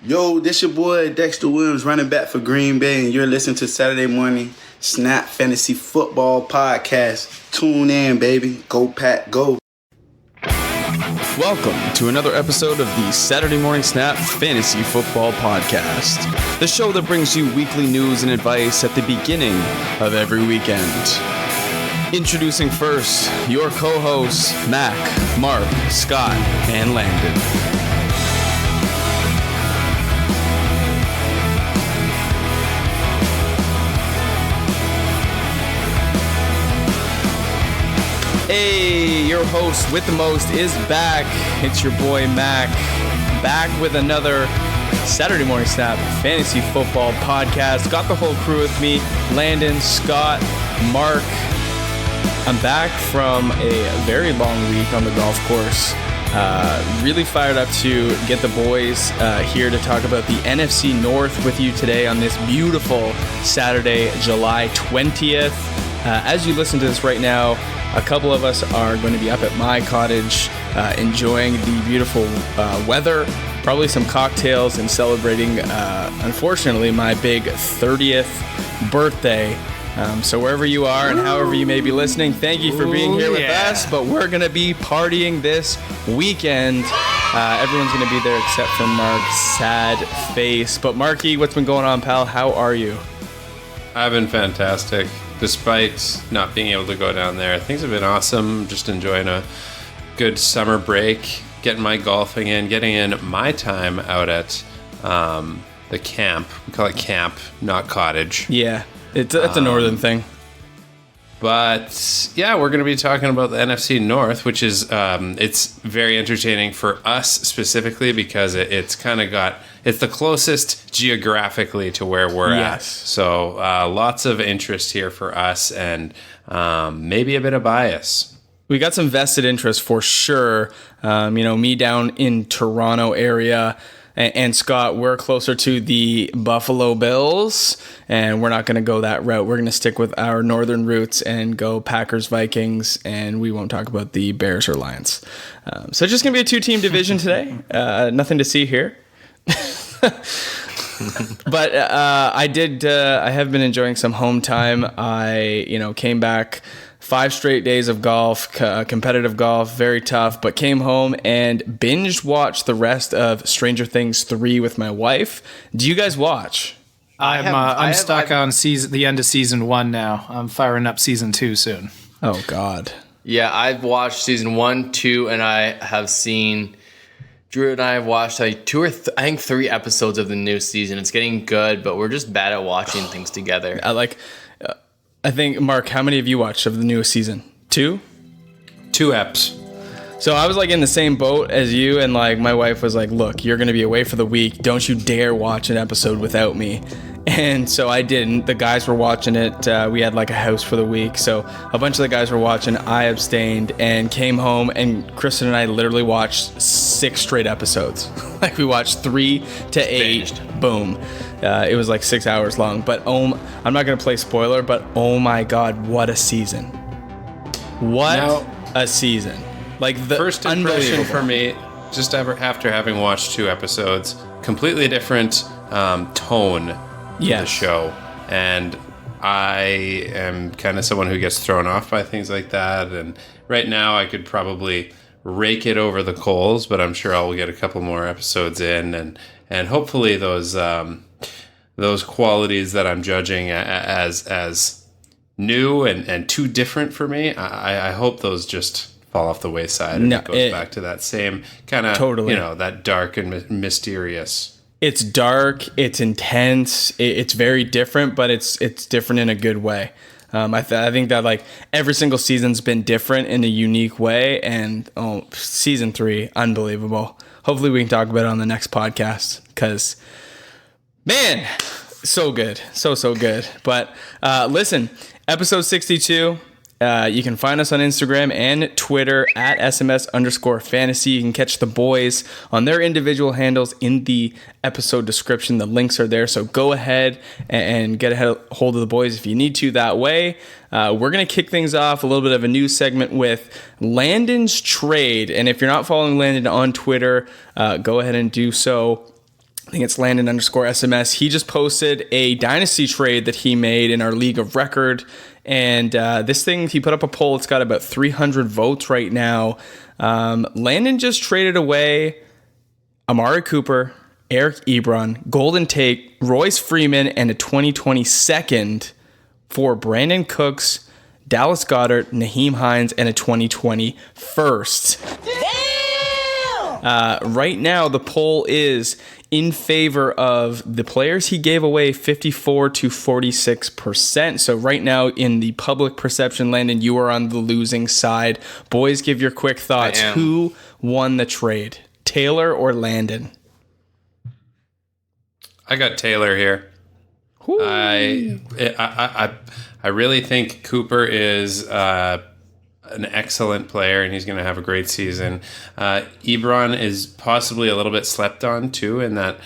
Yo, this your boy Dexter Williams, running back for Green Bay, and you're listening to Saturday Morning Snap Fantasy Football Podcast. Tune in, baby. Go Pack, go. Welcome to another episode of the Saturday Morning Snap Fantasy Football Podcast, the show that brings you weekly news and advice at the beginning of every weekend. Introducing first, your co-hosts, Mac, Mark, Scott, and Landon. Hey, your host with the most is back. It's your boy Mac, back with another Saturday Morning Snap Fantasy Football Podcast. Got the whole crew with me, Landon, Scott, Mark. I'm back from a very long week on the golf course. Really fired up to get the boys here to talk about the NFC North with you today on this beautiful Saturday, July 20th. As you listen to this right now, a couple of us are going to be up at my cottage enjoying the beautiful weather, probably some cocktails, and celebrating, unfortunately, my big 30th birthday. So wherever you are and however you may be listening, thank you for being here with us. But we're going to be partying this weekend. Everyone's going to be there except for Mark's sad face. But Marky, what's been going on, pal? How are you? I've been fantastic. Despite not being able to go down there, things have been awesome. Just enjoying a good summer break, getting my golfing in, getting in my time out at the camp. We call it camp, not cottage. Yeah, it's a northern thing. But yeah, we're going to be talking about the NFC North, which is it's very entertaining for us specifically because it's kind of got. It's the closest geographically to where we're at. So lots of interest here for us and maybe a bit of bias. We got some vested interest for sure. Me down in Toronto area and Scott, we're closer to the Buffalo Bills, and we're not going to go that route. We're going to stick with our northern roots and go Packers, Vikings, and we won't talk about the Bears or Lions. So it's just going to be a two-team division today. Nothing to see here. But I have been enjoying some home time. I came back 5 straight days of golf, competitive golf, very tough, but came home and binge watched the rest of Stranger Things 3 with my wife. Do you guys watch? I'm stuck on the end of season 1 now. I'm firing up season 2 soon. Oh God. Yeah, I've watched season 1, 2, and I have seen. Drew and I have watched like 3 episodes of the new season. It's getting good, but we're just bad at watching things together. I think, Mark, how many of you watched of the newest season? 2? 2 eps. So I was like in the same boat as you, and like my wife was like, look, you're going to be away for the week. Don't you dare watch an episode without me. And so I didn't. The guys were watching it. We had like a house for the week. So a bunch of the guys were watching. I abstained and came home, and Kristen and I literally watched 6 straight episodes. Like we watched 3 to 8. Binged. Boom. It was like 6 hours long. But I'm not going to play spoiler, but oh my God, what a season. What a season. Like the first impression for me, just after having watched 2 episodes, completely different tone. The show, and I am kind of someone who gets thrown off by things like that, and right now I could probably rake it over the coals, but I'm sure I'll get a couple more episodes in, and hopefully those qualities that I'm judging as new and too different for me, I hope those just fall off the wayside and it goes back to that same kind of that dark and mysterious. It's dark, it's intense, it's very different, but it's different in a good way. I think that like every single season's been different in a unique way, and season 3, unbelievable. Hopefully we can talk about it on the next podcast, because man, so good, so good. But listen, episode 62. You can find us on Instagram and Twitter at SMS_fantasy. You can catch the boys on their individual handles in the episode description. The links are there. So go ahead and get a hold of the boys if you need to that way. We're going to kick things off a little bit of a new segment with Landon's Trade. And if you're not following Landon on Twitter, go ahead and do so. I think it's Landon_SMS. He just posted a dynasty trade that he made in our league of record. And this thing, he put up a poll. It's got about 300 votes right now. Landon just traded away Amari Cooper, Eric Ebron, Golden Tate, Royce Freeman, and a 2020 second for Brandon Cooks, Dallas Goedert, Naheem Hines, and a 2020 first. Right now, the poll is in favor of the players he gave away, 54 to 46%. So right now, in the public perception, Landon, you are on the losing side. Boys, give your quick thoughts. Who won the trade, Taylor or Landon? I got Taylor here. I really think Cooper is an excellent player, and he's going to have a great season. Ebron is possibly a little bit slept on too in that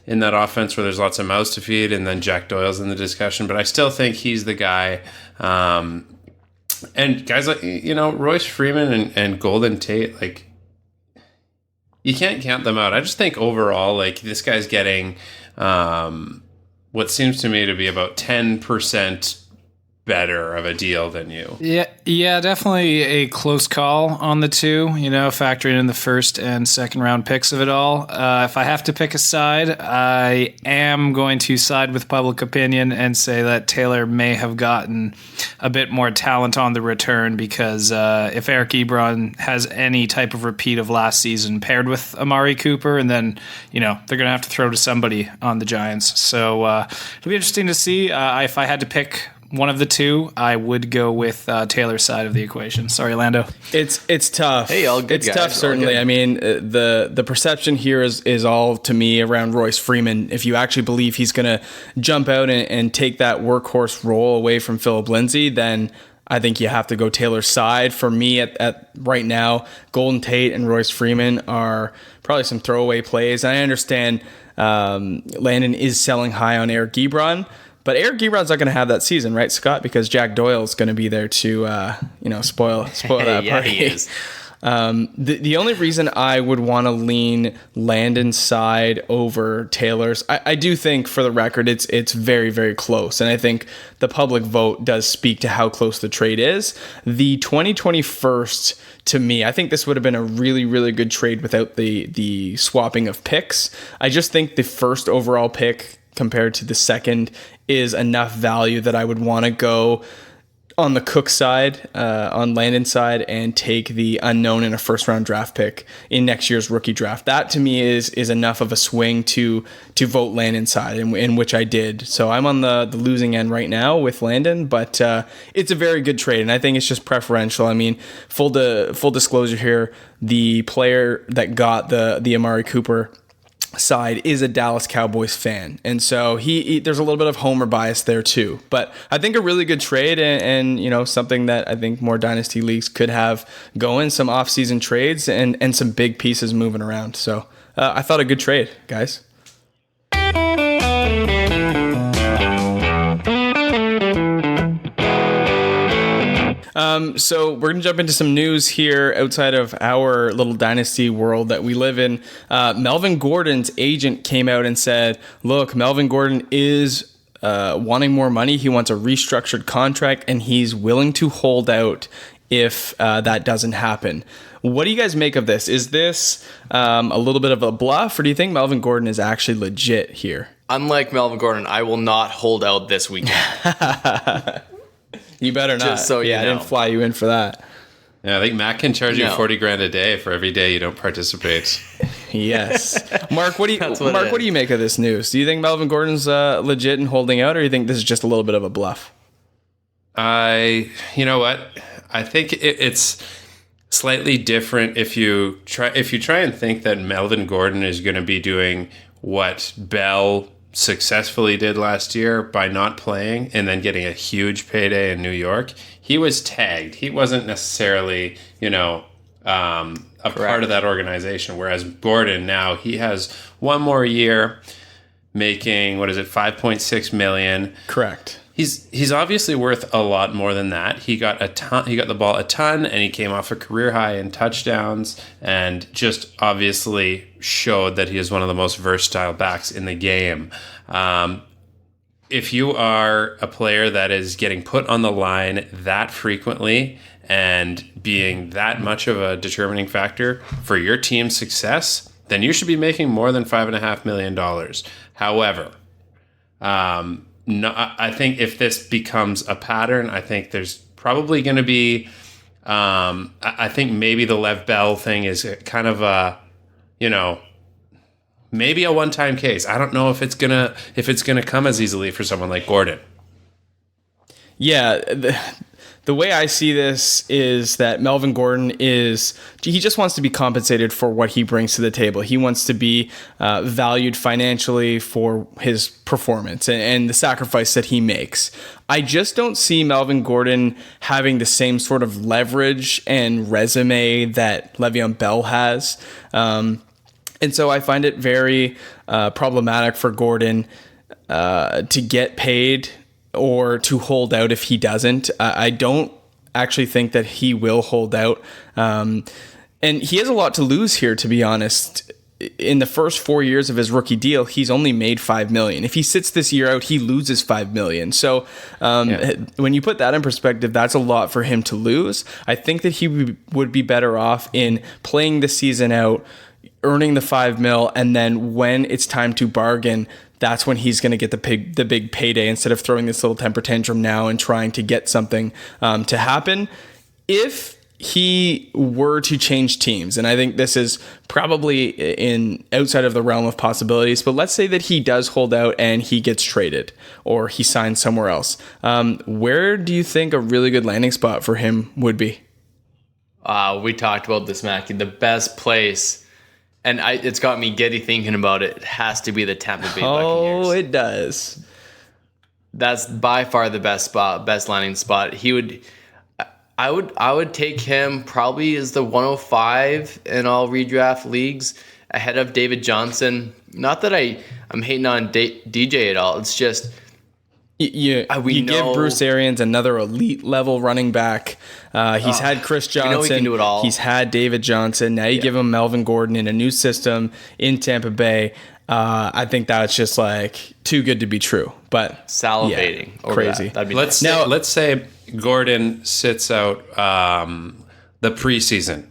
offense where there's lots of mouths to feed, and then Jack Doyle's in the discussion. But I still think he's the guy. And guys like Royce Freeman and Golden Tate, like you can't count them out. I just think overall, like this guy's getting what seems to me to be about 10% better of a deal than you. Yeah, definitely a close call on the two, factoring in the first and second round picks of it all. If I have to pick a side, I am going to side with public opinion and say that Taylor may have gotten a bit more talent on the return, because if Eric Ebron has any type of repeat of last season paired with Amari Cooper, and then, they're going to have to throw to somebody on the Giants. So it'll be interesting to see. If I had to pick one of the two, I would go with Taylor's side of the equation. Sorry, Lando. It's tough. Hey, all good, it's guys. tough, certainly. I mean, the perception here is all, to me, around Royce Freeman. If you actually believe he's going to jump out and take that workhorse role away from Phillip Lindsay, then I think you have to go Taylor's side. For me, at right now, Golden Tate and Royce Freeman are probably some throwaway plays. And I understand Landon is selling high on Eric Ebron, but Eric Ebron's not going to have that season, right, Scott? Because Jack Doyle's going to be there to, spoil that yeah, party. he is. The only reason I would want to lean Landon's side over Taylor's, I do think, for the record, it's very, very close. And I think the public vote does speak to how close the trade is. The 2021st, to me, I think this would have been a really, really good trade without the swapping of picks. I just think the first overall pick compared to the second is enough value that I would want to go on the Cook side, on Landon's side, and take the unknown in a first round draft pick in next year's rookie draft. That to me is enough of a swing to vote Landon's side, in which I did. So I'm on the losing end right now with Landon, but it's a very good trade, and I think it's just preferential. I mean, full disclosure here, the player that got the Amari Cooper side is a Dallas Cowboys fan, and so he there's a little bit of homer bias there too. But I think a really good trade, and something that I think more dynasty leagues could have going, some off-season trades and some big pieces moving around. So I thought a good trade, guys. So we're going to jump into some news here outside of our little dynasty world that we live in. Melvin Gordon's agent came out and said, look, Melvin Gordon is wanting more money. He wants a restructured contract, and he's willing to hold out if that doesn't happen. What do you guys make of this? Is this a little bit of a bluff, or do you think Melvin Gordon is actually legit here? Unlike Melvin Gordon, I will not hold out this weekend. You better not. Just so you I know. didn't fly you in for that. Yeah, I think Matt can charge you No. $40,000 a day for every day you don't participate. Yes. Mark, what do That's what it what do you make of this news? Do you think Melvin Gordon's legit and holding out, or do you think this is just a little bit of a bluff? You know what? I think it's slightly different if you try and think that Melvin Gordon is going to be doing what Bell successfully did last year by not playing and then getting a huge payday in New York. He was tagged. He wasn't necessarily, a part of that organization. Whereas Gordon now, he has one more year making, $5.6 million. Correct. He's obviously worth a lot more than that. He got the ball a ton, and he came off a career high in touchdowns, and just obviously showed that he is one of the most versatile backs in the game. If you are a player that is getting put on the line that frequently and being that much of a determining factor for your team's success, then you should be making more than $5.5 million. However, no, I think if this becomes a pattern, I think there's probably going to be. I think maybe the Lev Bell thing is kind of a, maybe a one-time case. I don't know if it's gonna come as easily for someone like Gordon. Yeah. The way I see this is that Melvin Gordon he just wants to be compensated for what he brings to the table. He wants to be valued financially for his performance and the sacrifice that he makes. I just don't see Melvin Gordon having the same sort of leverage and resume that Le'Veon Bell has. And so I find it very problematic for Gordon to get paid or to hold out if he doesn't. I don't actually think that he will hold out. And he has a lot to lose here, to be honest. In the first 4 years of his rookie deal, he's only made $5 million. If he sits this year out, he loses $5 million. So when you put that in perspective, that's a lot for him to lose. I think that he would be better off in playing the season out, earning the $5 million, and then when it's time to bargain, that's when he's going to get the big payday instead of throwing this little temper tantrum now and trying to get something to happen. If he were to change teams, and I think this is probably outside of the realm of possibilities, but let's say that he does hold out and he gets traded or he signs somewhere else. Where do you think a really good landing spot for him would be? We talked about this, Mackie. The best place, and it's got me giddy thinking about it, has to be the Tampa Bay Buccaneers. Oh, it does. That's by far the best landing spot. I would take him probably as the 105 in all redraft leagues ahead of David Johnson. Not that I'm hating on DJ at all. It's just you give Bruce Arians another elite level running back. He's had Chris Johnson. He can do it all. He's had David Johnson. Now you give him Melvin Gordon in a new system in Tampa Bay. I think that's just like too good to be true. But salivating, crazy. That'd be let's say Gordon sits out the preseason.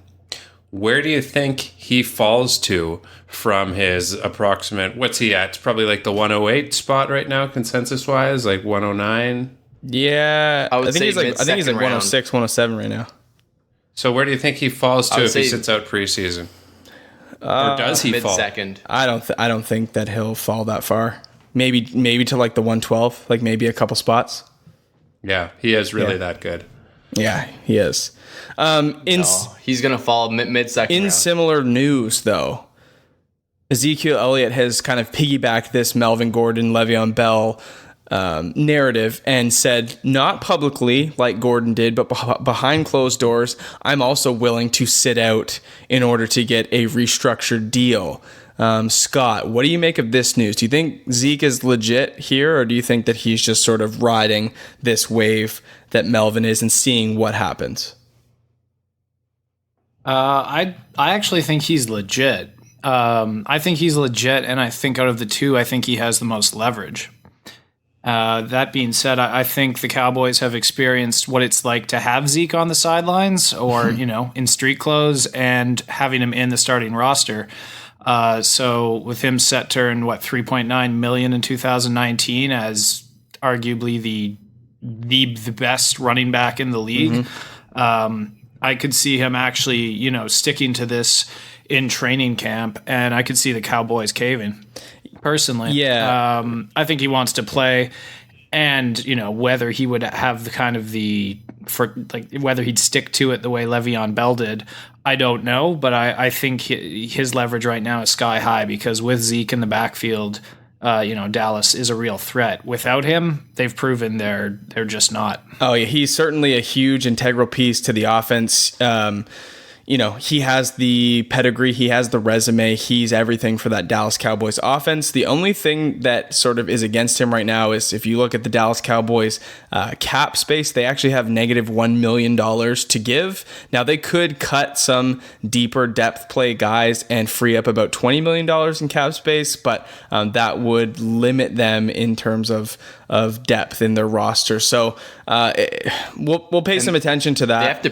Where do you think he falls to from his approximate? What's he at? It's probably like the 108 spot right now, consensus wise, like 109. Yeah, I think he's like 106, 107 right now. So where do you think he falls to if he sits out preseason? Or does he fall? Mid-second. I don't think that he'll fall that far. Maybe to like the 112, like maybe a couple spots. Yeah, he is really that good. Yeah, he is. He's gonna fall mid-second. In similar news, though, Ezekiel Elliott has kind of piggybacked this Melvin Gordon, Le'Veon Bell narrative and said, not publicly like Gordon did, but behind closed doors, I'm also willing to sit out in order to get a restructured deal. Scott, what do you make of this news? Do you think Zeke is legit here, or do you think that he's just sort of riding this wave that Melvin is and seeing what happens? I actually think he's legit. I think he's legit, and I think out of the two, I think he has the most leverage. That being said, I think the Cowboys have experienced what it's like to have Zeke on the sidelines or, in street clothes and having him in the starting roster. So with him set to earn, $3.9 million in 2019 as arguably the best running back in the league, I could see him actually, sticking to this in training camp, and I could see the Cowboys caving. Personally, I think he wants to play, and whether he would have whether he'd stick to it the way Le'Veon Bell did, I don't know. But I think his leverage right now is sky high because with Zeke in the backfield, Dallas is a real threat. Without him, they've proven they're just not. Oh yeah, he's certainly a huge integral piece to the offense. he has the pedigree, he has the resume, he's everything for that Dallas Cowboys offense. The only thing that sort of is against him right now is if you look at the Dallas Cowboys cap space, they actually have negative $1 million to give. Now, they could cut some deeper depth play guys and free up about $20 million in cap space, but that would limit them in terms of depth in their roster. So we'll pay some attention to that. They have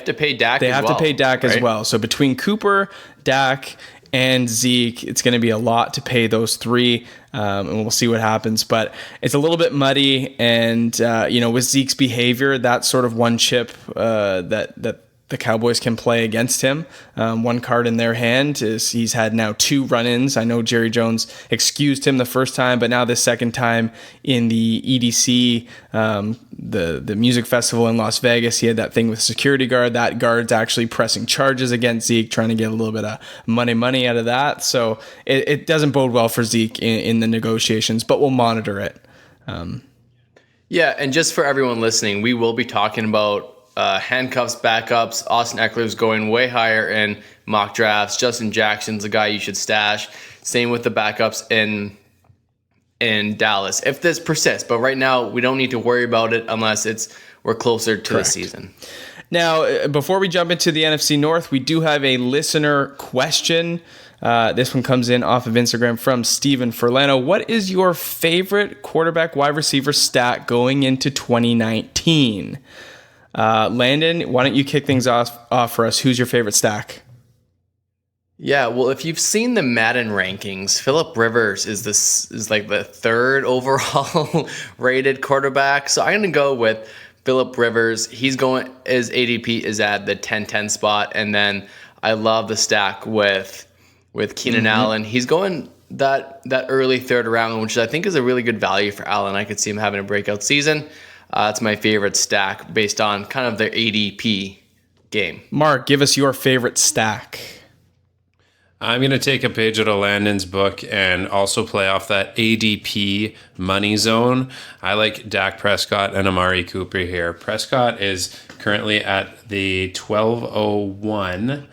to pay Dak. They have to pay Dak as well. So between Cooper, Dak, and Zeke, it's going to be a lot to pay those three, and we'll see what happens. But it's a little bit muddy, and with Zeke's behavior, that's sort of one chip that the Cowboys can play against him. One card in their hand is he's had now 2 run-ins. I know Jerry Jones excused him the first time, but now the second time in the EDC, the music festival in Las Vegas, he had that thing with security guard. That guard's actually pressing charges against Zeke, trying to get a little bit of money out of that. So it doesn't bode well for Zeke in the negotiations, but we'll monitor it. Yeah, and just for everyone listening, we will be talking about handcuffs, backups. Austin Eckler's going way higher in mock drafts. Justin Jackson's a guy you should stash. Same with the backups in Dallas, if this persists. But right now, we don't need to worry about it unless we're closer to the season. Now, before we jump into the NFC North, we do have a listener question. This one comes in off of Instagram from Steven Furlano. What is your favorite quarterback wide receiver stat going into 2019? Landon, why don't you kick things off for us? Who's your favorite stack? Yeah, well, if you've seen the Madden rankings, Phillip Rivers is like the 3rd overall rated quarterback. So I'm going to go with Phillip Rivers. His ADP is at the 10-10 spot. And then I love the stack with Keenan Allen. He's going that early 3rd round, which I think is a really good value for Allen. I could see him having a breakout season. It's my favorite stack based on kind of their ADP game. Mark, give us your favorite stack. I'm going to take a page out of Landon's book and also play off that ADP money zone. I like Dak Prescott and Amari Cooper here. Prescott is currently at the 1201.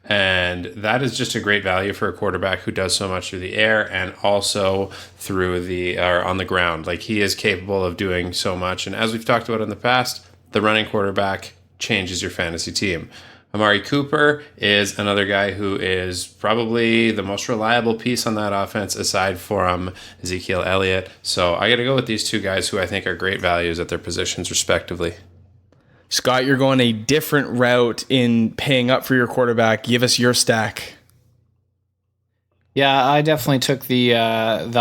And that is just a great value for a quarterback who does so much through the air and also on the ground. Like, he is capable of doing so much. And as we've talked about in the past, the running quarterback changes your fantasy team. Amari Cooper is another guy who is probably the most reliable piece on that offense aside from Ezekiel Elliott. So I got to go with these 2 guys who I think are great values at their positions respectively. Scott, you're going a different route in paying up for your quarterback. Give us your stack. Yeah, I definitely took the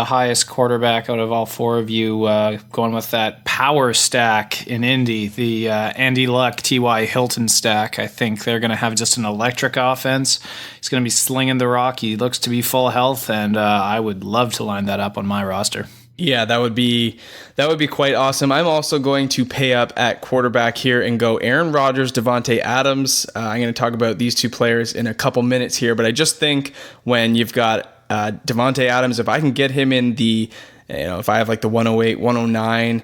highest quarterback out of all 4 of you, going with that power stack in Indy, the Andy Luck, T.Y. Hilton stack. I think they're going to have just an electric offense. He's going to be slinging the rock. He looks to be full health, and I would love to line that up on my roster. Yeah, that would be quite awesome. I'm also going to pay up at quarterback here and go Aaron Rodgers, Devontae Adams. I'm going to talk about these 2 players in a couple minutes here, but I just think when you've got Devontae Adams, if I can get him in the, if I have like the 108, 109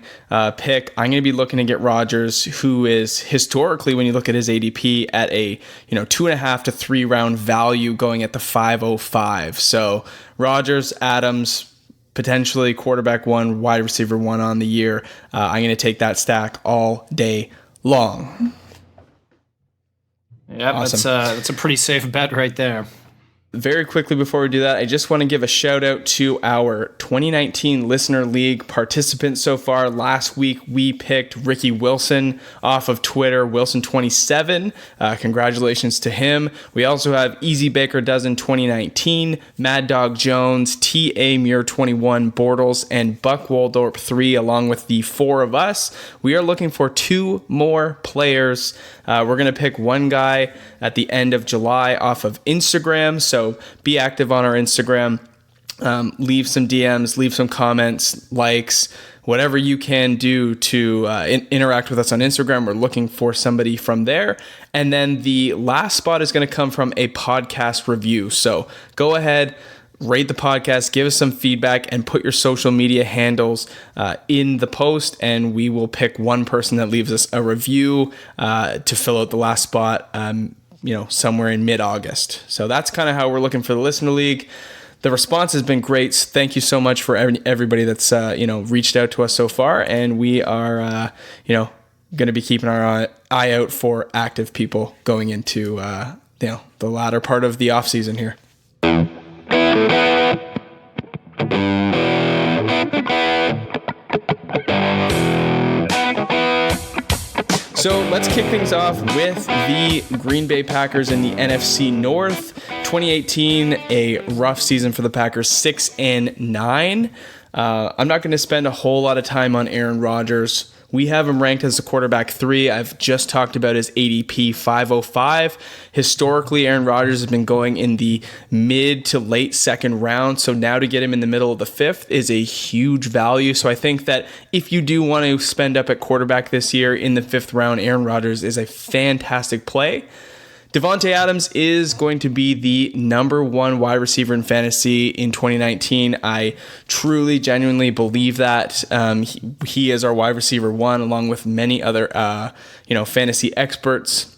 pick, I'm going to be looking to get Rodgers, who is historically, when you look at his ADP, at a 2.5 to 3 round value going at the 505. So Rodgers, Adams, potentially quarterback 1, wide receiver 1 on the year. I'm going to take that stack all day long. Yeah, awesome. That's a pretty safe bet right there. Very quickly before we do that, I just want to give a shout out to our 2019 Listener League participants so far. Last week, we picked Ricky Wilson off of Twitter, Wilson27. Congratulations to him. We also have Easy Baker Dozen 2019, Mad Dog Jones, T.A. Muir 21, Bortles, and Buck Waldorp 3, along with the 4 of us. We are looking for 2 more players. We're going to pick one guy at the end of July off of Instagram, so be active on our Instagram. Leave some DMs, leave some comments, likes, whatever you can do to interact with us on Instagram. We're looking for somebody from there. And then the last spot is going to come from a podcast review. So go ahead, rate the podcast, give us some feedback, and put your social media handles in the post, and we will pick one person that leaves us a review to fill out the last spot, somewhere in mid-August. So that's kind of how we're looking for the Listener League. The response has been great. Thank you so much for everybody that's reached out to us so far, and we are going to be keeping our eye out for active people going into the latter part of the off season here. So let's kick things off with the Green Bay Packers in the NFC North. 2018, a rough season for the Packers, 6-9. I'm not going to spend a whole lot of time on Aaron Rodgers. We have him ranked as a quarterback 3. I've just talked about his ADP 505. Historically, Aaron Rodgers has been going in the mid to late second round. So now to get him in the middle of the 5th is a huge value. So I think that if you do want to spend up at quarterback this year in the 5th round, Aaron Rodgers is a fantastic play. Davante Adams is going to be the number 1 wide receiver in fantasy in 2019. I truly, genuinely believe that. He is our wide receiver 1, along with many other, fantasy experts.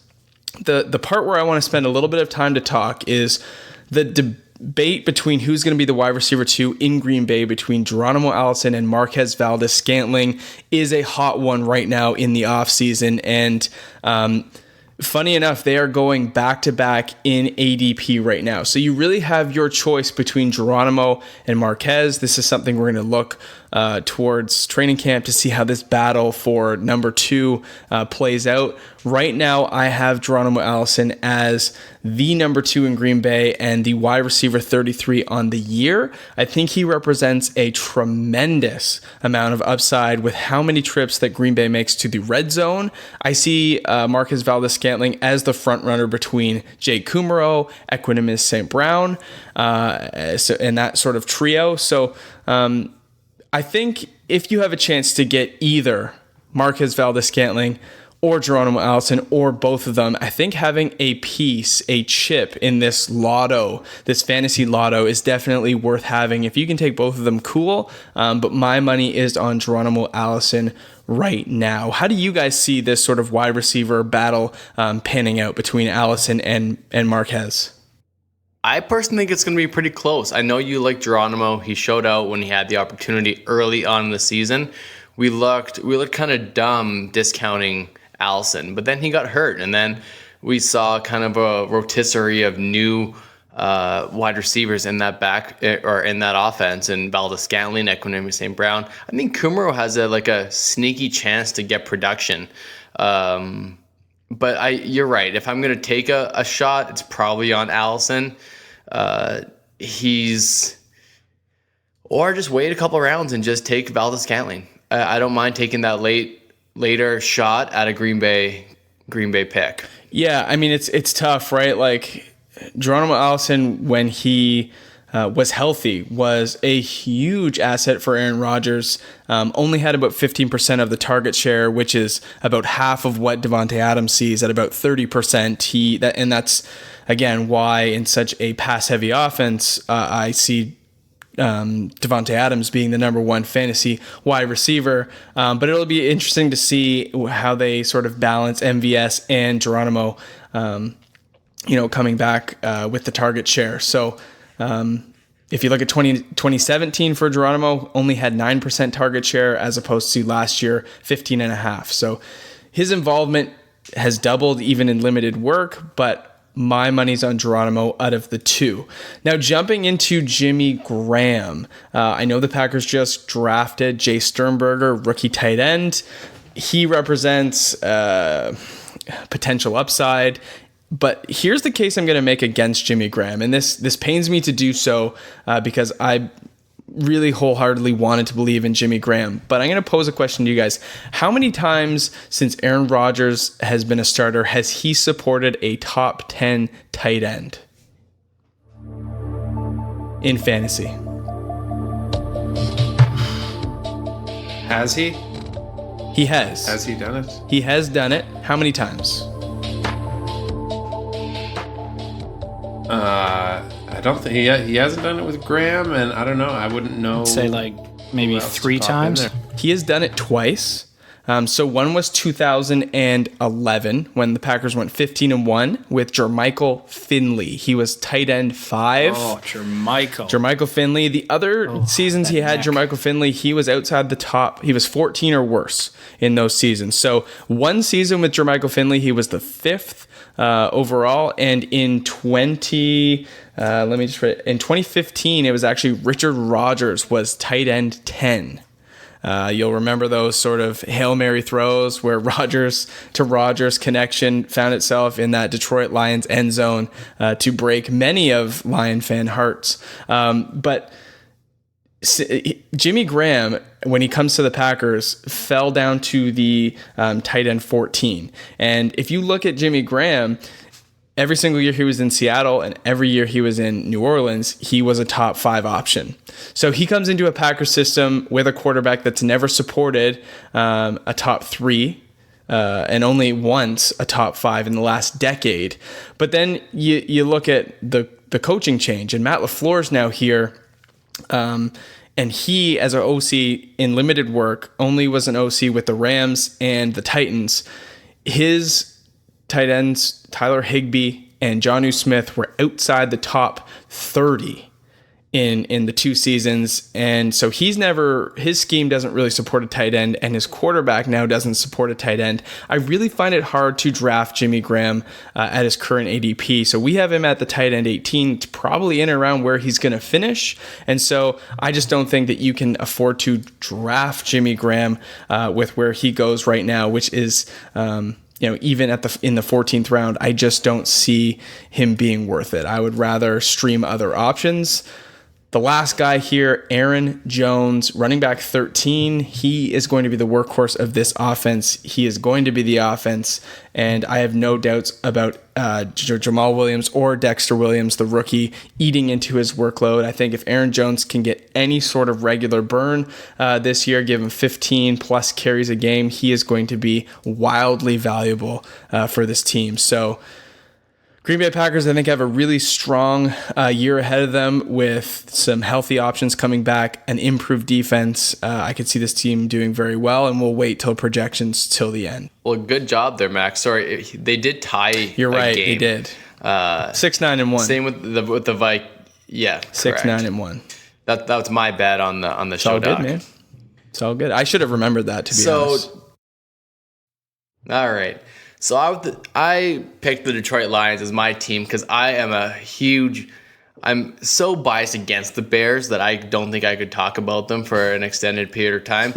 The part where I want to spend a little bit of time to talk is the debate between who's going to be the wide receiver 2 in Green Bay between Geronimo Allison and Marquez Valdes-Scantling is a hot one right now in the offseason. And, funny enough, they are going back-to-back in ADP right now. So you really have your choice between Geronimo and Marquez. This is something we're going to look towards training camp to see how this battle for number 2 plays out. Right now, I have Geronimo Allison as the number 2 in Green Bay and the wide receiver 33 on the year. I think he represents a tremendous amount of upside with how many trips that Green Bay makes to the red zone. I see Marquez Valdes-Scantling as the front runner between Jake Kumaro, Equanimeous St. Brown, and that sort of trio. So I think if you have a chance to get either Marquez Valdes-Scantling or Geronimo Allison, or both of them, I think having a piece, a chip in this lotto, this fantasy lotto, is definitely worth having. If you can take both of them, cool. But my money is on Geronimo Allison right now. How do you guys see this sort of wide receiver battle panning out between Allison and Marquez? I personally think it's going to be pretty close. I know you like Geronimo. He showed out when he had the opportunity early on in the season. We looked kind of dumb discounting Allison, but then he got hurt, and then we saw kind of a rotisserie of new wide receivers in that in that offense, and Valdes-Scantling, Equanimeous St. Brown. I think Kumaro has a sneaky chance to get production. But you're right. If I'm going to take a shot, it's probably on Allison. Or just wait a couple rounds and just take Valdes-Scantling. I don't mind taking that later shot at a Green Bay pick. Yeah, I mean it's tough, right? Like Geronimo Allison, when he was healthy, was a huge asset for Aaron Rodgers. Only had about 15% of the target share, which is about half of what Davante Adams sees at about 30%. And that's again why in such a pass-heavy offense, I see Davante Adams being the number 1 fantasy wide receiver. But it'll be interesting to see how they sort of balance MVS and Geronimo, coming back with the target share. So if you look at 2017 for Geronimo, only had 9% target share as opposed to last year, 15.5. So his involvement has doubled even in limited work, but my money's on Geronimo out of the 2. Now, jumping into Jimmy Graham, I know the Packers just drafted Jay Sternberger, rookie tight end. He represents potential upside. But here's the case I'm going to make against Jimmy Graham, and this pains me to do so because I really wholeheartedly wanted to believe in Jimmy Graham. But I'm going to pose a question to you guys. How many times since Aaron Rodgers has been a starter has he supported a top 10 tight end in fantasy? Has he? He has. Has he done it? He has done it. How many times? I don't think he hasn't done it with Graham, and I don't know. I wouldn't know. I'd say like maybe 3 times. He has done it twice. So one was 2011 when the Packers went 15-1 with Jermichael Finley. He was tight end 5. Oh, Jermichael. Jermichael Finley. The other seasons he had Jermichael Finley, he was outside the top. He was 14 or worse in those seasons. So one season with Jermichael Finley, he was the 5th overall. And in 2015, it was actually Richard Rodgers was tight end 10. You'll remember those sort of Hail Mary throws where Rodgers connection found itself in that Detroit Lions end zone to break many of Lion fan hearts. But Jimmy Graham, when he comes to the Packers, fell down to the tight end 14. And if you look at Jimmy Graham, every single year he was in Seattle and every year he was in New Orleans, he was a top 5 option. So he comes into a Packers system with a quarterback that's never supported a top 3 and only once a top 5 in the last decade. But then you look at the coaching change, and Matt LaFleur's now here. And he, as an OC in limited work, only was an OC with the Rams and the Titans. His tight ends, Tyler Higbee and Jonnu Smith, were outside the top 30 in the 2 seasons. And so his scheme doesn't really support a tight end, and his quarterback now doesn't support a tight end. I really find it hard to draft Jimmy Graham at his current ADP. So we have him at the tight end 18. It's probably in and around where he's going to finish. And so I just don't think that you can afford to draft Jimmy Graham with where he goes right now, which is, even in the 14th round. I just don't see him being worth it. I would rather stream other options. The last guy here, Aaron Jones, running back 13. He is going to be the workhorse of this offense. He is going to be the offense, and I have no doubts about Jamal Williams or Dexter Williams, the rookie, eating into his workload. I think if Aaron Jones can get any sort of regular burn this year, give him 15 plus carries a game, he is going to be wildly valuable for this team. So Green Bay Packers, I think, have a really strong year ahead of them with some healthy options coming back, an improved defense. I could see this team doing very well, and we'll wait till projections till the end. Well, good job there, Max. Sorry, they did tie. You're right, game. they did. 6-9-1. Same with the Vikings. Yeah, 6-9-1. That was my bet on the show. All good, man. It's all good. I should have remembered that, to be honest. All right. So I picked the Detroit Lions as my team because I'm so biased against the Bears that I don't think I could talk about them for an extended period of time.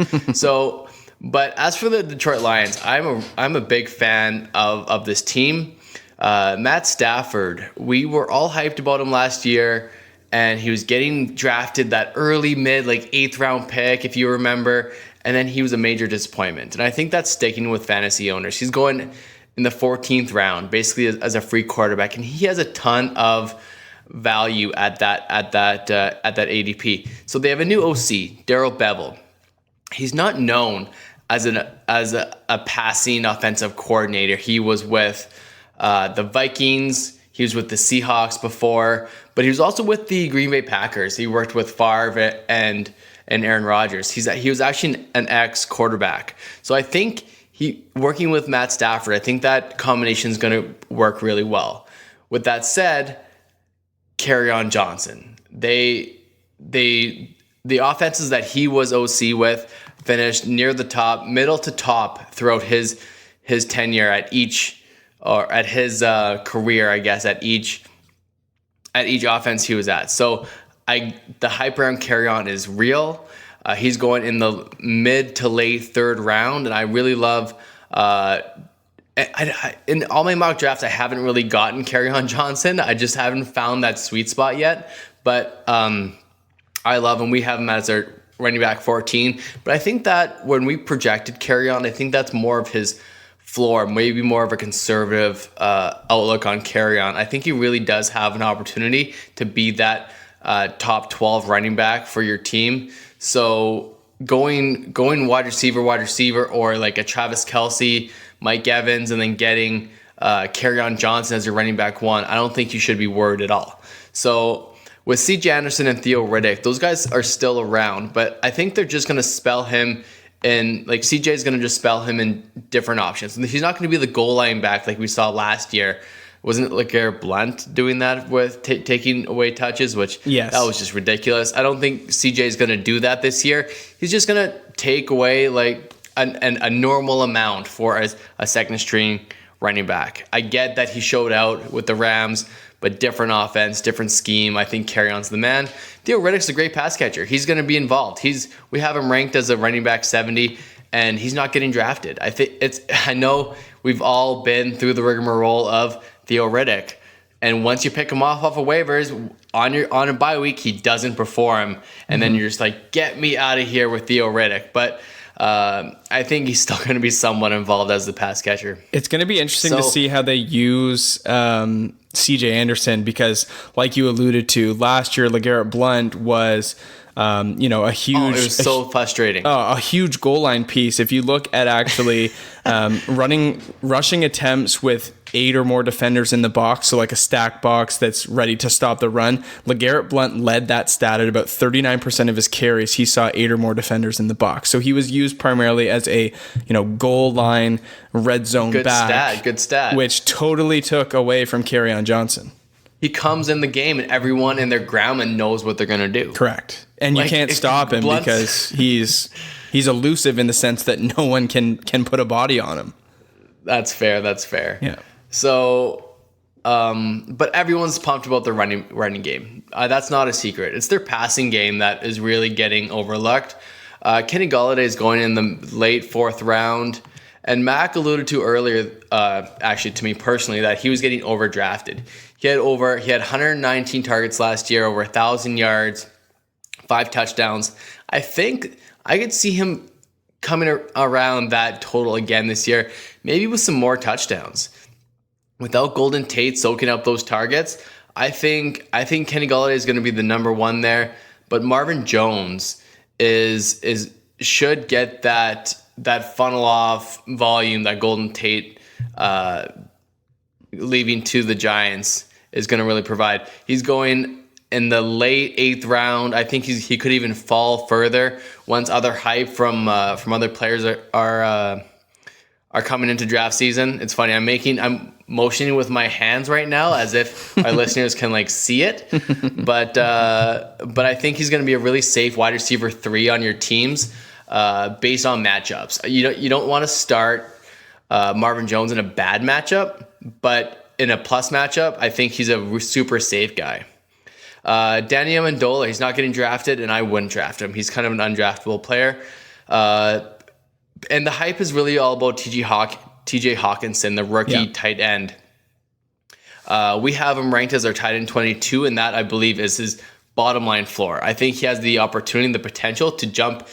But as for the Detroit Lions, I'm a big fan of this team. Matt Stafford, we were all hyped about him last year, and he was getting drafted that early mid, like 8th round pick, if you remember. And then he was a major disappointment. And I think that's sticking with fantasy owners. He's going in the 14th round, basically as a free quarterback, and he has a ton of value at that ADP. So they have a new OC, Darrell Bevell. He's not known as a passing offensive coordinator. He was with the Vikings. He was with the Seahawks before, but he was also with the Green Bay Packers. He worked with Favre and Aaron Rodgers. He was actually an ex-quarterback. So I think working with Matt Stafford, I think that combination is going to work really well. With that said, Kerryon Johnson. The offenses that he was OC with finished near the top, middle to top throughout his tenure at each, or at his career, I guess, at each offense he was at. So the hype around Kerryon is real. He's going in the mid to late 3rd round, and I really love. In all my mock drafts, I haven't really gotten Kerryon Johnson. I just haven't found that sweet spot yet. But I love him. We have him as our running back 14. But I think that when we projected Kerryon, I think that's more of his floor, maybe more of a conservative outlook on Kerryon. I think he really does have an opportunity to be that top 12 running back for your team. So going wide receiver, or like a Travis Kelce, Mike Evans, and then getting Kerryon Johnson as your running back 1, I don't think you should be worried at all. So with C.J. Anderson and Theo Riddick, those guys are still around, but I think they're just going to spell him in, like CJ is going to just spell him in different options. And he's not going to be the goal line back like we saw last year. Wasn't it LeGarrette Blount doing that with taking away touches, which that was just ridiculous. I don't think CJ is going to do that this year. He's just going to take away like a normal amount for a second string running back. I get that he showed out with the Rams, but different offense, different scheme. I think Carrion's the man. Theo Riddick's a great pass catcher. He's going to be involved. We have him ranked as a running back 70, and he's not getting drafted. I know we've all been through the rigmarole of Theo Riddick, and once you pick him off of waivers on a bye week, he doesn't perform, and then you're just like, get me out of here with Theo Riddick. But I think he's still going to be somewhat involved as the pass catcher. It's going to be interesting to see how they use CJ Anderson, because like you alluded to, last year LeGarrette Blount was a huge, it was so frustrating. A huge goal line piece. If you look at actually rushing attempts with 8 or more defenders in the box, so like a stack box that's ready to stop the run, LeGarrette Blount led that stat at about 39% of his carries. He saw 8 or more defenders in the box. So he was used primarily as a goal line red zone back. Good stat. Which totally took away from Kerryon Johnson. He comes in the game and everyone in their groundman knows what they're going to do. Correct. And you can't stop him because he's elusive in the sense that no one can put a body on him. That's fair. Yeah. So, but everyone's pumped about the running game. That's not a secret. It's their passing game that is really getting overlooked. Kenny Golladay is going in the late 4th round. And Mac alluded to earlier, actually to me personally, that he was getting overdrafted. He had 119 targets last year, over 1,000 yards, 5 touchdowns. I think I could see him coming around that total again this year, maybe with some more touchdowns. Without Golden Tate soaking up those targets, I think Kenny Golladay is going to be the number 1 there. But Marvin Jones should get that funnel off volume that Golden Tate leaving to the Giants is going to really provide. He's going in the late 8th round. I think he could even fall further once other hype from other players are coming into draft season. It's funny. I'm motioning with my hands right now as if our listeners can like see it, but I think he's going to be a really safe wide receiver 3 on your teams. Based on matchups. You don't want to start Marvin Jones in a bad matchup, but in a plus matchup, I think he's a super safe guy. Danny Amendola, he's not getting drafted, and I wouldn't draft him. He's kind of an undraftable player. And the hype is really all about TJ Hawkinson, the rookie tight end. We have him ranked as our tight end 22, and that, I believe, is his bottom line floor. I think he has the opportunity and the potential to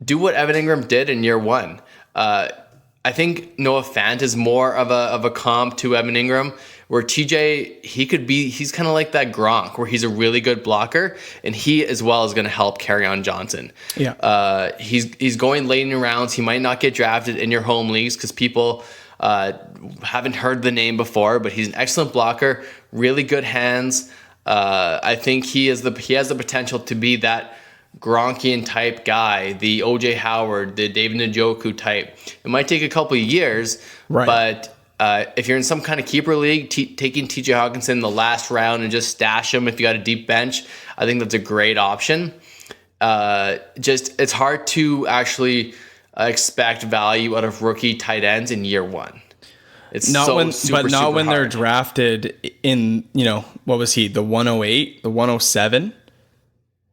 do what Evan Ingram did in year 1. I think Noah Fant is more of a comp to Evan Ingram, where TJ, he's kind of like that Gronk, where he's a really good blocker, and he as well is going to help Kerryon Johnson. Yeah. He's going late in the rounds. He might not get drafted in your home leagues because people haven't heard the name before, but he's an excellent blocker, really good hands. I think he has the potential to be that Gronkian type guy, the OJ Howard, the David Njoku type. It might take a couple of years, but if you're in some kind of keeper league, taking TJ Hawkinson in the last round and just stash him if you got a deep bench, I think that's a great option. It's hard to actually expect value out of rookie tight ends in year 1. It's not when they're drafted in, what was he, the 108, the 107?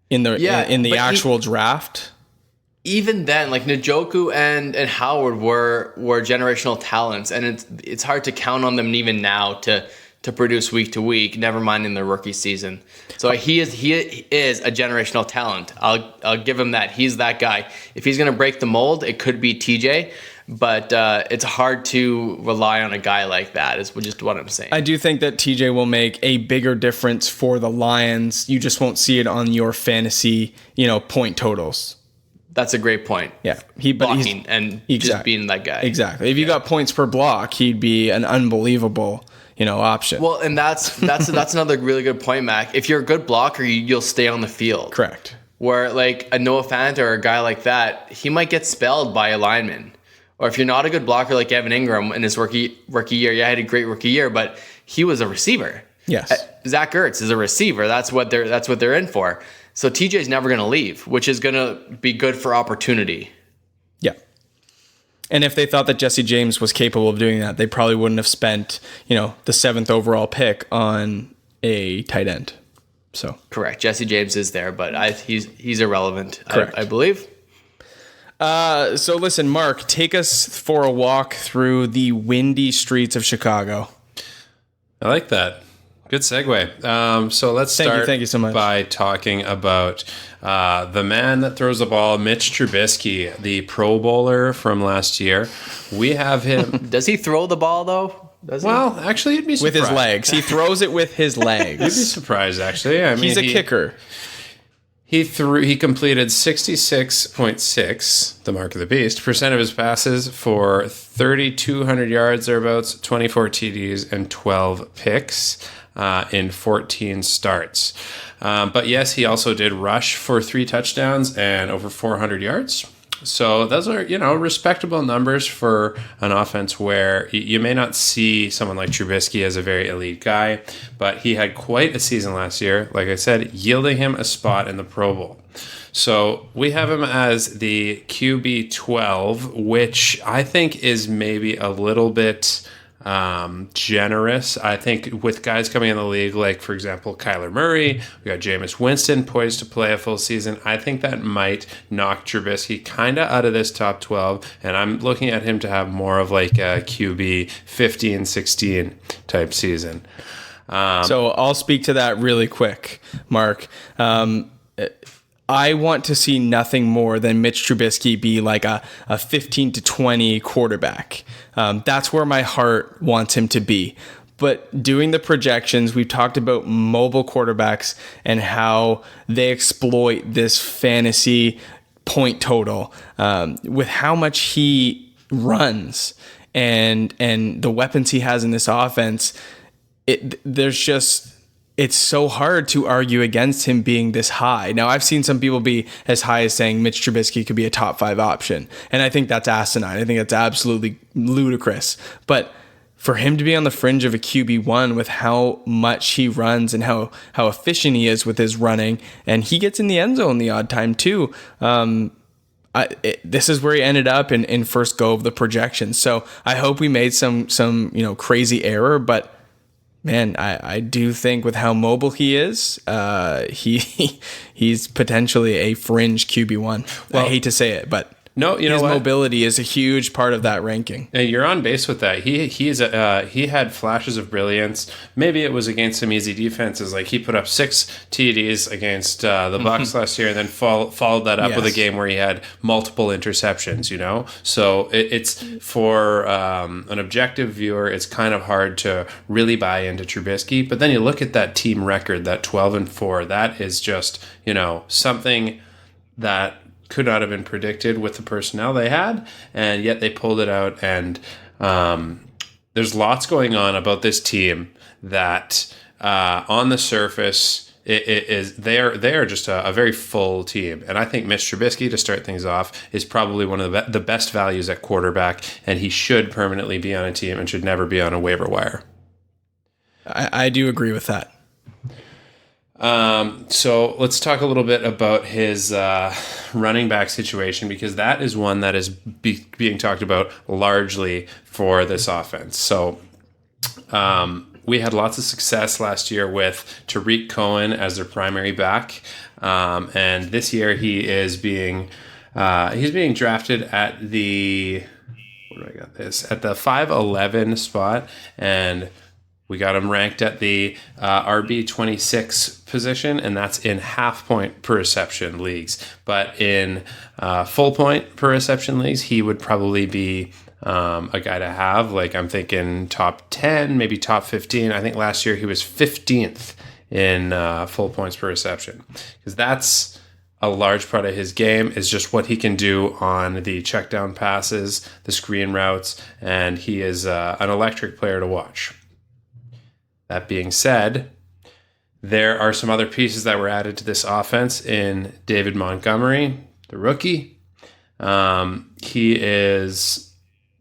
In the actual draft. Even then, like Njoku and Howard were generational talents, and it's hard to count on them even now to produce week to week, never mind in the rookie season. So he is a generational talent. I'll give him that. He's that guy. If he's going to break the mold, it could be TJ. But it's hard to rely on a guy like that, is just what I'm saying. I do think that TJ will make a bigger difference for the Lions. You just won't see it on your fantasy, point totals. That's a great point. Yeah. Just being that guy. Exactly. If you got points per block, he'd be an unbelievable, option. Well, and that's another really good point, Mac. If you're a good blocker, you'll stay on the field. Correct. Where like a Noah Fant or a guy like that, he might get spelled by a lineman. Or if you're not a good blocker like Evan Ingram in his rookie year, he had a great rookie year, but he was a receiver. Yes. Zach Ertz is a receiver. That's what they're in for. So TJ's never going to leave, which is going to be good for opportunity. Yeah. And if they thought that Jesse James was capable of doing that, they probably wouldn't have spent, the 7th overall pick on a tight end. So correct. Jesse James is there, but he's irrelevant. Correct. I believe. So listen, Mark, take us for a walk through the windy streets of Chicago. I like that. Good segue. So let's start Thank you so much. by talking about the man that throws the ball, Mitch Trubisky, the Pro Bowler from last year. We have him. Does he throw the ball though? Well, actually, you'd be surprised. With his legs. He throws it with his legs. You'd be surprised, actually. I mean, he's a kicker. He completed 66.6, the mark of the beast, percent of his passes for 3,200 yards thereabouts, 24 TDs, and 12 picks in 14 starts. But yes, he also did rush for 3 touchdowns and over 400 yards. So those are, respectable numbers for an offense where you may not see someone like Trubisky as a very elite guy, but he had quite a season last year, like I said, yielding him a spot in the Pro Bowl. So we have him as the QB 12, which I think is maybe a little bit generous. I think with guys coming in the league, like for example Kyler Murray, we got Jameis Winston poised to play a full season. I think that might knock Trubisky kind of out of this top 12, and I'm looking at him to have more of like a QB 15-16 type season. So I'll speak to that really quick, Mark. I want to see nothing more than Mitch Trubisky be like a 15 to 20 quarterback. That's where my heart wants him to be. But doing the projections, we've talked about mobile quarterbacks and how they exploit this fantasy point total with how much he runs and the weapons he has in this offense. It's so hard to argue against him being this high. Now, I've seen some people be as high as saying Mitch Trubisky could be a top 5 option. And I think that's asinine. I think that's absolutely ludicrous. But for him to be on the fringe of a QB1 with how much he runs and how efficient he is with his running, and he gets in the end zone the odd time too, this is where he ended up in first go of the projections. So I hope we made some crazy error, but man, I do think with how mobile he is, he's potentially a fringe QB1. Well, I hate to say it, but no, his mobility is a huge part of that ranking. And you're on base with that. He had flashes of brilliance. Maybe it was against some easy defenses. Like he put up 6 TDs against the Bucs last year, and then followed that up with a game where he had multiple interceptions. So it's for an objective viewer, it's kind of hard to really buy into Trubisky. But then you look at that team record, that 12-4. That is just something that could not have been predicted with the personnel they had, and yet they pulled it out. And there's lots going on about this team that on the surface they are just a very full team. And I think Mitch Trubisky, to start things off, is probably one of the best values at quarterback, and he should permanently be on a team and should never be on a waiver wire. I do agree with that. So let's talk a little bit about his running back situation, because that is one that is being talked about largely for this offense. So we had lots of success last year with Tariq Cohen as their primary back, and this year he is being drafted at the at the 5'11" spot, and we got him ranked at the RB26 position, and that's in half point per reception leagues. But in full point per reception leagues, he would probably be a guy to have. Like I'm thinking top 10, maybe top 15. I think last year he was 15th in full points per reception, because that's a large part of his game is just what he can do on the check down passes, the screen routes, and he is an electric player to watch. That being said, there are some other pieces that were added to this offense in David Montgomery, the rookie. He is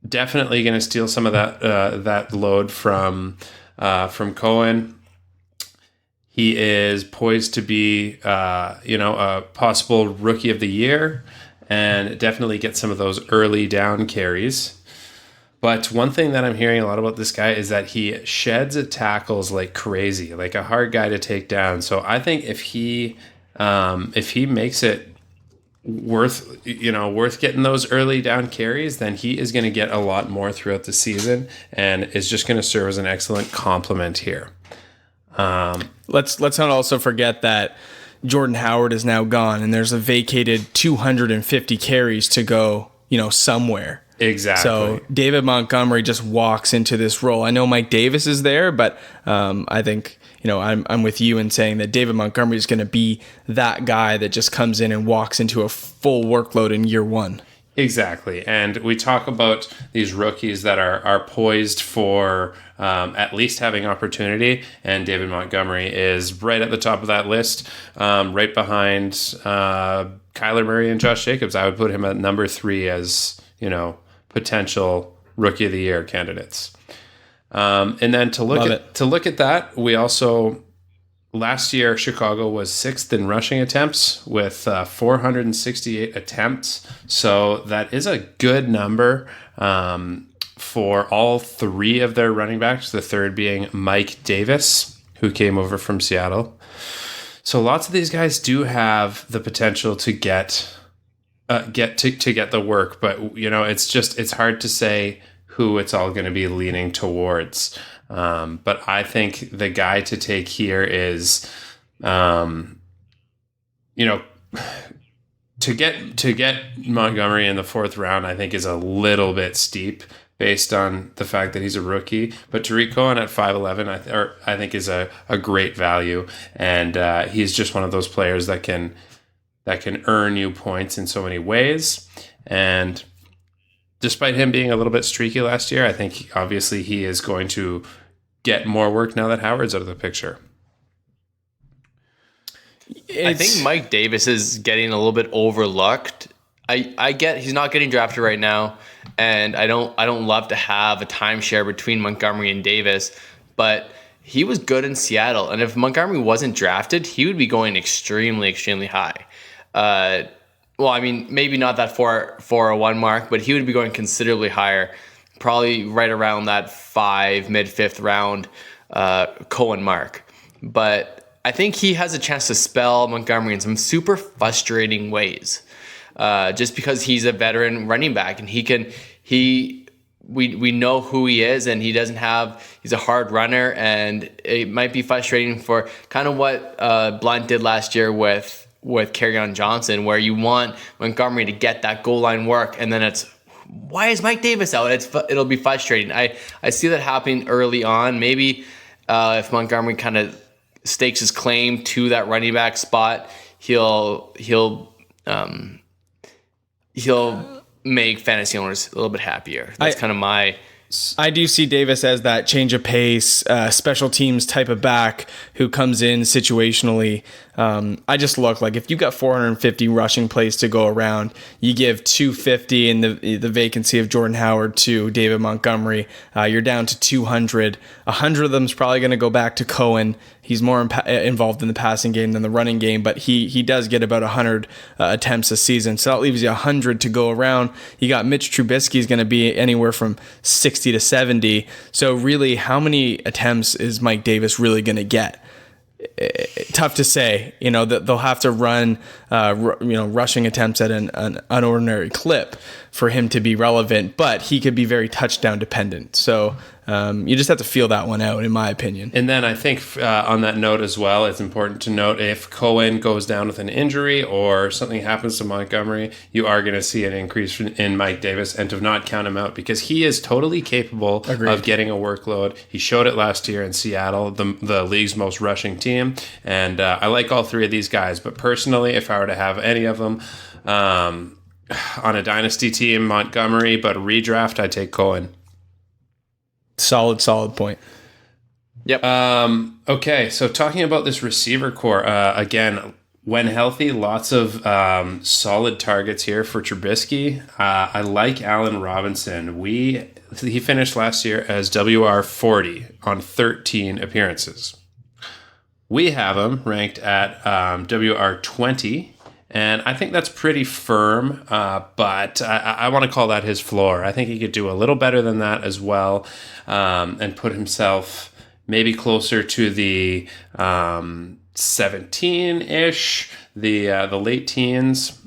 definitely going to steal some of that load from Cohen. He is poised to be, a possible rookie of the year, and definitely get some of those early down carries. But one thing that I'm hearing a lot about this guy is that he sheds at tackles like crazy, like a hard guy to take down. So I think if he makes it worth getting those early down carries, then he is going to get a lot more throughout the season, and is just going to serve as an excellent complement here. Let's not also forget that Jordan Howard is now gone, and there's a vacated 250 carries to go, somewhere. Exactly. So David Montgomery just walks into this role. I know Mike Davis is there, but I think I'm with you in saying that David Montgomery is going to be that guy that just comes in and walks into a full workload in year one. Exactly. And we talk about these rookies that are poised for at least having opportunity, and David Montgomery is right at the top of that list, right behind Kyler Murray and Josh Jacobs. I would put him at number 3 as, potential rookie of the year candidates. And then to look at that, we also, last year, Chicago was 6th in rushing attempts with 468 attempts. So that is a good number for all 3 of their running backs, the third being Mike Davis, who came over from Seattle. So lots of these guys do have the potential to get the work, but it's hard to say who it's all going to be leaning towards. But I think the guy to take here is, to get Montgomery in the 4th round, I think is a little bit steep based on the fact that he's a rookie. But Tariq Cohen at 5'11", I think is a great value, and he's just one of those players that can earn you points in so many ways. And despite him being a little bit streaky last year, I think obviously he is going to get more work now that Howard's out of the picture. I think Mike Davis is getting a little bit overlooked. I get he's not getting drafted right now, and I don't love to have a timeshare between Montgomery and Davis, but he was good in Seattle, and if Montgomery wasn't drafted, he would be going extremely, extremely high. Maybe not that 401 mark, but he would be going considerably higher, probably right around that mid-5th round Cohen mark. But I think he has a chance to spell Montgomery in some super frustrating ways, just because he's a veteran running back, and we know who he is, and he's a hard runner, and it might be frustrating for kind of what Blunt did last year with Kerryon Johnson, where you want Montgomery to get that goal line work, and then it's, why is Mike Davis out? It'll be frustrating. I see that happening early on. Maybe if Montgomery kind of stakes his claim to that running back spot, he'll make fantasy owners a little bit happier. That's kind of my. I do see Davis as that change of pace, special teams type of back who comes in situationally. I just look like if you got 450 rushing plays to go around, you give 250 in the vacancy of Jordan Howard to David Montgomery, you're down to 200. 100 of them is probably going to go back to Cohen. He's more involved in the passing game than the running game, but he does get about 100 attempts a season. So that leaves you 100 to go around. You got Mitch Trubisky is going to be anywhere from 60 to 70. So really, how many attempts is Mike Davis really going to get? Tough to say. That they'll have to run, rushing attempts at an unordinary clip for him to be relevant, but he could be very touchdown dependent. So you just have to feel that one out, in my opinion. And then I think on that note as well, it's important to note if Cohen goes down with an injury or something happens to Montgomery, you are going to see an increase in Mike Davis, and to not count him out because he is totally capable of getting a workload. He showed it last year in Seattle, the league's most rushing team. And I like all 3 of these guys, but personally, if I were to have any of them on a dynasty team, Montgomery, but a redraft, I take Cohen. Solid point. Yep. Okay, so talking about this receiver core, again, when healthy, lots of solid targets here for Trubisky. I like Allen Robinson. He finished last year as WR40 on 13 appearances. We have him ranked at WR20, and I think that's pretty firm, but I want to call that his floor. I think he could do a little better than that as well, and put himself maybe closer to the 17-ish, the late teens,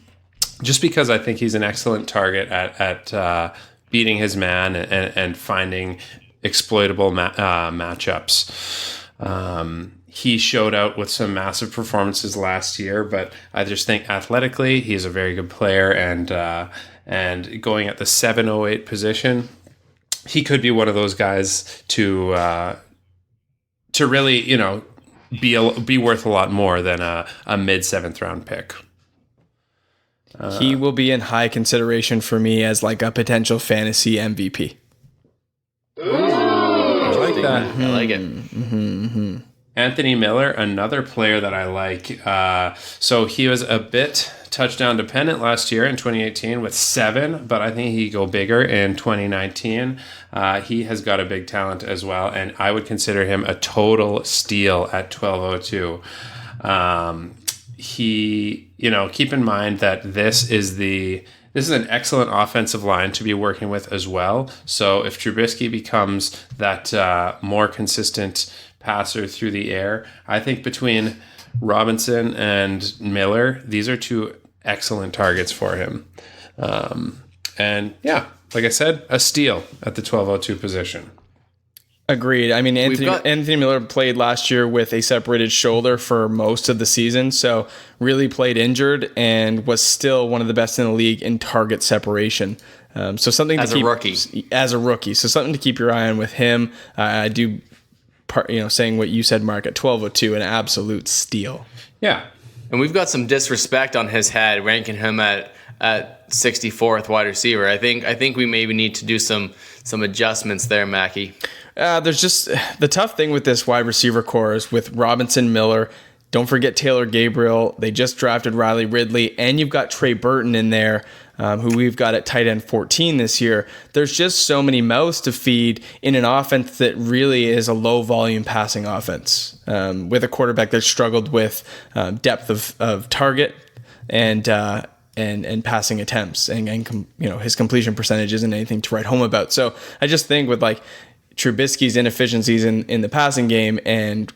just because I think he's an excellent target at beating his man and finding exploitable matchups. He showed out with some massive performances last year, but I just think athletically he's a very good player, and going at the 708 position, he could be one of those guys to really, be worth a lot more than a mid 7th round pick. He will be in high consideration for me as like a potential fantasy MVP. I like that. I like it. Mm-hmm. Anthony Miller, another player that I like. So he was a bit touchdown dependent last year in 2018 with 7, but I think he could go bigger in 2019. He has got a big talent as well, and I would consider him a total steal at 1202. Keep in mind that this is an excellent offensive line to be working with as well. So if Trubisky becomes that more consistent passer through the air, I think between Robinson and Miller, these are 2 excellent targets for him. And yeah, like I said, a steal at the 1202 position. Agreed. I mean, Anthony Miller played last year with a separated shoulder for most of the season, so really played injured and was still one of the best in the league in target separation. So something as to keep, a rookie. So something to keep your eye on with him. I do. Saying what you said, Mark, at 1202, an absolute steal. Yeah. And we've got some disrespect on his head, ranking him at 64th wide receiver. I think we maybe need to do some adjustments there, Mackie. There's just the tough thing with this wide receiver core is with Robinson, Miller. Don't forget Taylor Gabriel. They just drafted Riley Ridley, and you've got Trey Burton in there, who we've got at tight end 14 this year. There's just so many mouths to feed in an offense that really is a low volume passing offense, with a quarterback that struggled with depth of target and passing attempts, and his completion percentage isn't anything to write home about. So I just think with like Trubisky's inefficiencies in the passing game, and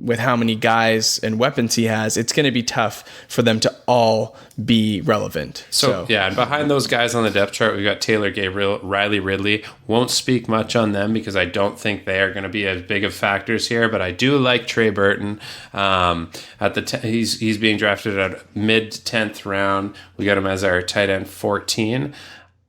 with how many guys and weapons he has, it's going to be tough for them to all be relevant. So yeah, and behind those guys on the depth chart, we've got Taylor Gabriel, Riley Ridley. Won't speak much on them because I don't think they are going to be as big of factors here, but I do like Trey Burton. He's being drafted at mid 10th round. We got him as our tight end 14.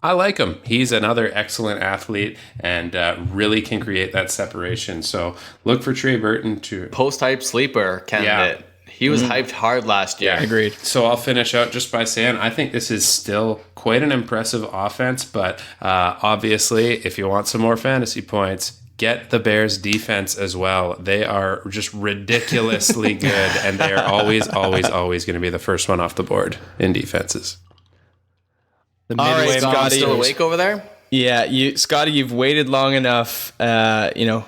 I like him. He's another excellent athlete and really can create that separation. So look for Trey Burton to post-hype sleeper candidate. Yeah. He was hyped hard last year. Yeah, agreed. So I'll finish out just by saying I think this is still quite an impressive offense, but obviously if you want some more fantasy points, get the Bears defense as well. They are just ridiculously good, and they are always going to be the first one off the board in defenses. All right, Scotty, still awake over there? Yeah, Scotty, you've waited long enough. Take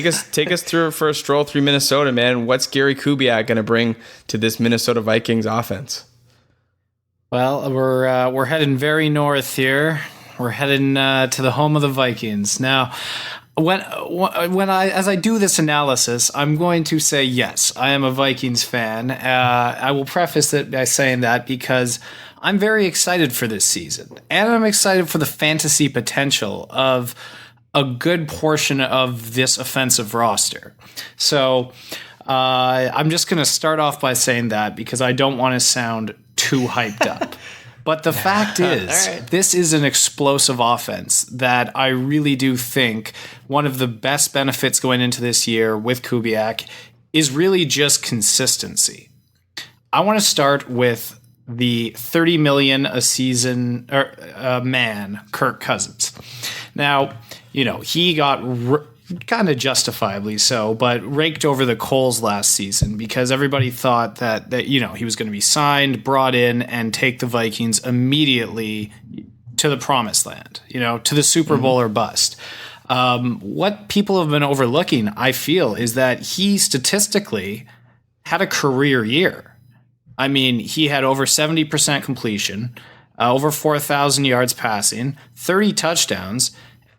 us through for a stroll through Minnesota, man. What's Gary Kubiak going to bring to this Minnesota Vikings offense? Well, we're heading very north here. We're heading to the home of the Vikings now. As I do this analysis, I'm going to say yes, I am a Vikings fan. I will preface it by saying that because I'm very excited for this season, and I'm excited for the fantasy potential of a good portion of this offensive roster. So I'm just going to start off by saying that because I don't want to sound too hyped up. But the fact is, This is an explosive offense that I really do think one of the best benefits going into this year with Kubiak is really just consistency. I want to start with the $30 million a season man, Kirk Cousins. Now, he got kind of justifiably so, but raked over the coals last season because everybody thought that he was going to be signed, brought in, and take the Vikings immediately to the promised land, to the Super Bowl or bust. What people have been overlooking, I feel, is that he statistically had a career year. I mean, he had over 70% completion, over 4,000 yards passing, 30 touchdowns,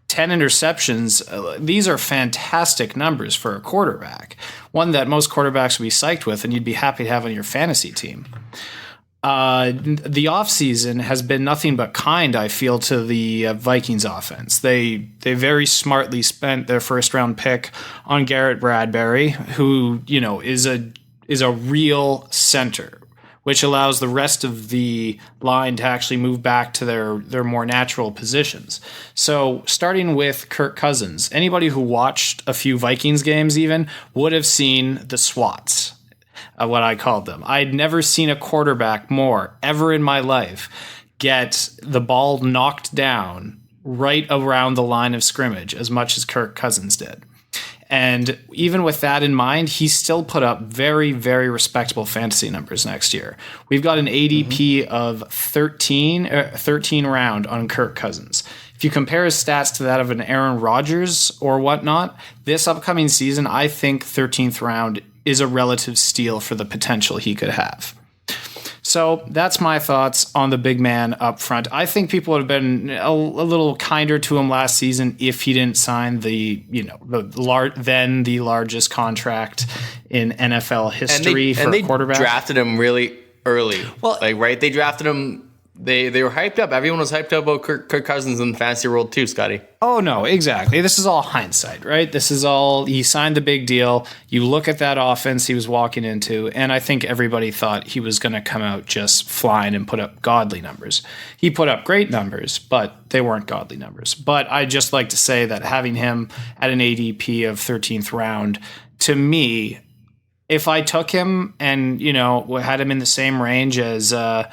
10 interceptions. These are fantastic numbers for a quarterback. One that most quarterbacks would be psyched with and you'd be happy to have on your fantasy team. The offseason has been nothing but kind, I feel, to the Vikings offense. They very smartly spent their first round pick on Garrett Bradbury, who, is a real center, which allows the rest of the line to actually move back to their more natural positions. So starting with Kirk Cousins, anybody who watched a few Vikings games even would have seen the swats, what I called them. I'd never seen a quarterback more ever in my life get the ball knocked down right around the line of scrimmage as much as Kirk Cousins did. And even with that in mind, he still put up very, very respectable fantasy numbers next year. We've got an ADP of 13 round on Kirk Cousins. If you compare his stats to that of an Aaron Rodgers or whatnot, this upcoming season, I think 13th round is a relative steal for the potential he could have. So that's my thoughts on the big man up front. I think people would have been a little kinder to him last season if he didn't sign the largest contract in NFL history for a quarterback. They drafted him really early. Well, they drafted him. They were hyped up. Everyone was hyped up about Kirk Cousins in the fantasy world too, Scotty. Oh, no, exactly. This is all hindsight, right? This is all, he signed the big deal. You look at that offense he was walking into, and I think everybody thought he was going to come out just flying and put up godly numbers. He put up great numbers, but they weren't godly numbers. But I just like to say that having him at an ADP of 13th round, to me, if I took him and, had him in the same range as, an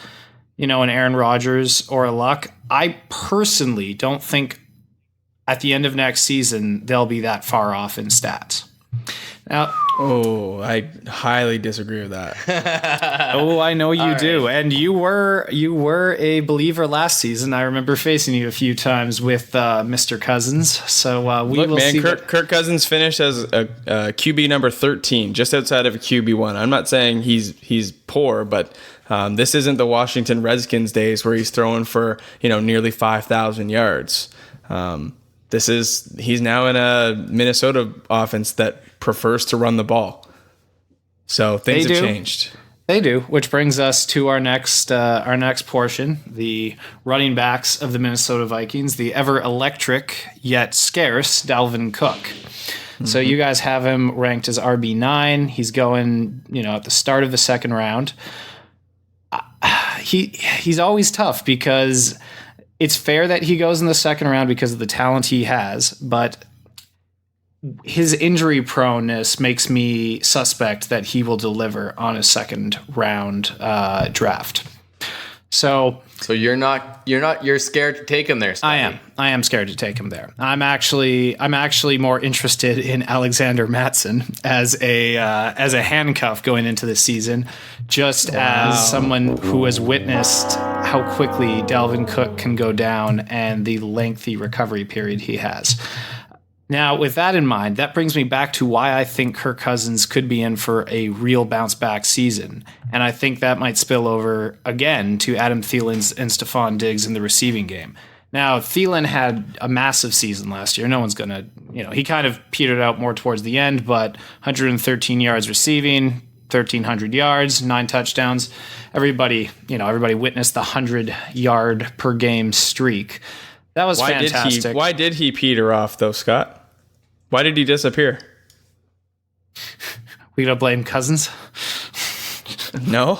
Aaron Rodgers or a Luck, I personally don't think at the end of next season they'll be that far off in stats. Now, I highly disagree with that. I know you do, and you were a believer last season. I remember facing you a few times with Mr. Cousins. So we will see. Kirk Cousins finished as a QB number 13, just outside of a QB1. I'm not saying he's poor, but this isn't the Washington Redskins days where he's throwing for nearly 5,000 yards. He's now in a Minnesota offense that prefers to run the ball. So things have changed. They do, which brings us to our next portion, the running backs of the Minnesota Vikings, the ever electric yet scarce Dalvin Cook. Mm-hmm. So you guys have him ranked as RB9. He's going, at the start of the second round. He's always tough because it's fair that he goes in the second round because of the talent he has, but his injury proneness makes me suspect that he will deliver on a second round draft. So you're scared to take him there, Scotty. I am scared to take him there. I'm actually more interested in Alexander Mattson as a handcuff going into the season, just as someone who has witnessed how quickly Dalvin Cook can go down and the lengthy recovery period he has. Now, with that in mind, that brings me back to why I think Kirk Cousins could be in for a real bounce-back season. And I think that might spill over, again, to Adam Thielen and Stephon Diggs in the receiving game. Now, Thielen had a massive season last year. No one's going to, he kind of petered out more towards the end, but 113 yards receiving, 1,300 yards, 9 touchdowns. Everybody witnessed the 100-yard per game streak. That was fantastic. Why did he peter off, though, Scott? Why did he disappear? We gonna blame Cousins? No.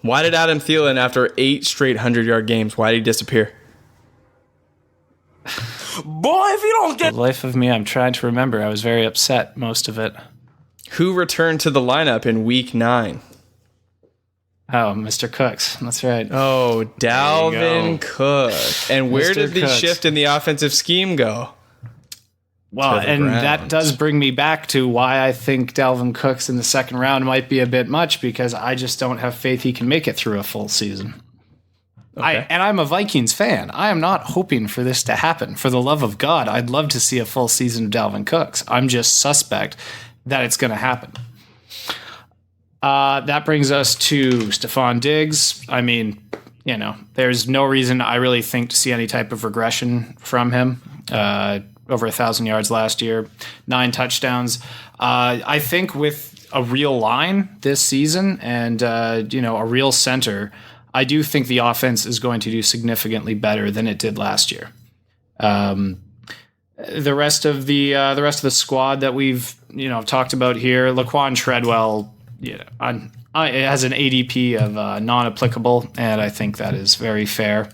Why did Adam Thielen, after 8 straight 100-yard games, why did he disappear? Boy, if you don't get... The life of me, I'm trying to remember. I was very upset most of it. Who returned to the lineup in week 9? Oh, Mr. Cooks. That's right. Oh, Dalvin Cook. And where did the shift in the offensive scheme go? Well, and that does bring me back to why I think Dalvin Cook's in the second round might be a bit much, because I just don't have faith he can make it through a full season. Okay. I'm a Vikings fan. I am not hoping for this to happen. For the love of God, I'd love to see a full season of Dalvin Cook's. I'm just suspect that it's going to happen. That brings us to Stephon Diggs. I mean, there's no reason I really think to see any type of regression from him. Over 1,000 yards last year, 9 touchdowns. I think with a real line this season and, a real center, I do think the offense is going to do significantly better than it did last year. The rest of the squad that we've, talked about here, Laquan Treadwell, it has an ADP of non-applicable, and I think that is very fair.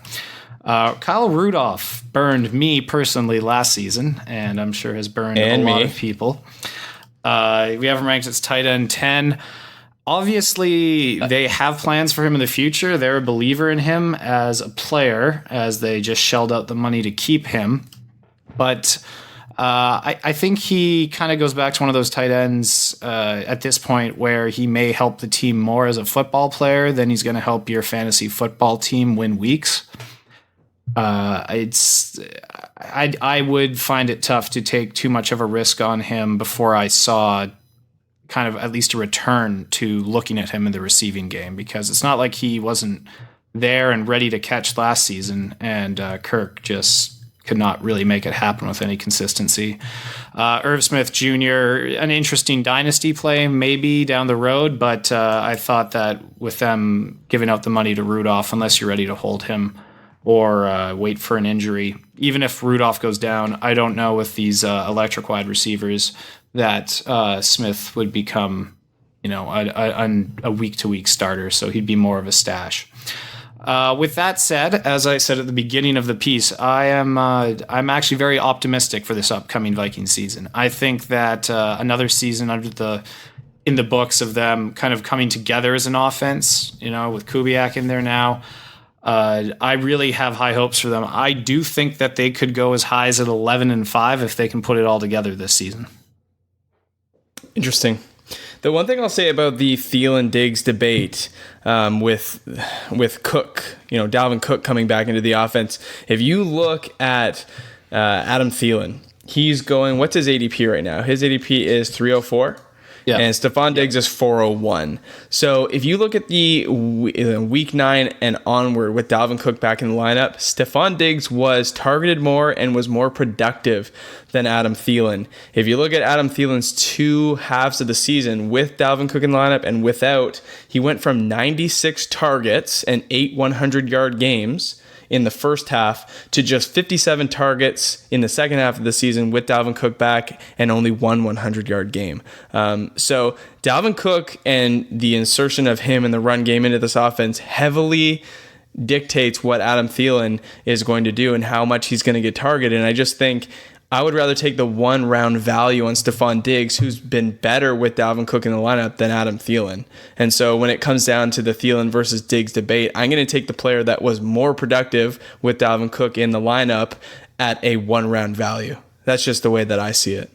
Kyle Rudolph burned me personally last season, and I'm sure has burned a lot of people. We have him ranked as tight end 10. Obviously, they have plans for him in the future. They're a believer in him as a player, as they just shelled out the money to keep him. But I think he kind of goes back to one of those tight ends at this point where he may help the team more as a football player than he's going to help your fantasy football team win weeks. I would find it tough to take too much of a risk on him before I saw kind of at least a return to looking at him in the receiving game, because it's not like he wasn't there and ready to catch last season, and Kirk just could not really make it happen with any consistency. Irv Smith Jr., an interesting dynasty play maybe down the road, but I thought that with them giving out the money to Rudolph, unless you're ready to hold him or wait for an injury. Even if Rudolph goes down, I don't know with these electric wide receivers that Smith would become, a week-to-week starter, so he'd be more of a stash. With that said, as I said at the beginning of the piece, I'm actually very optimistic for this upcoming Vikings season. I think that another season in the books of them kind of coming together as an offense, with Kubiak in there now. I really have high hopes for them. I do think that they could go as high as at 11-5 if they can put it all together this season. Interesting. The one thing I'll say about the Thielen Diggs debate with Cook, Dalvin Cook coming back into the offense. If you look at Adam Thielen, he's going. What's his ADP right now? His ADP is 304. Yeah. And Stephon Diggs is 401. So if you look at the week 9 and onward with Dalvin Cook back in the lineup, Stephon Diggs was targeted more and was more productive than Adam Thielen. If you look at Adam Thielen's 2 halves of the season with Dalvin Cook in the lineup and without, he went from 96 targets and 8 100-yard games in the first half to just 57 targets in the second half of the season with Dalvin Cook back and only 1 100-yard game. So Dalvin Cook and the insertion of him in the run game into this offense heavily dictates what Adam Thielen is going to do and how much he's going to get targeted. And I just think I would rather take the 1-round value on Stephon Diggs, who's been better with Dalvin Cook in the lineup, than Adam Thielen. And so when it comes down to the Thielen versus Diggs debate, I'm going to take the player that was more productive with Dalvin Cook in the lineup at a 1-round value. That's just the way that I see it.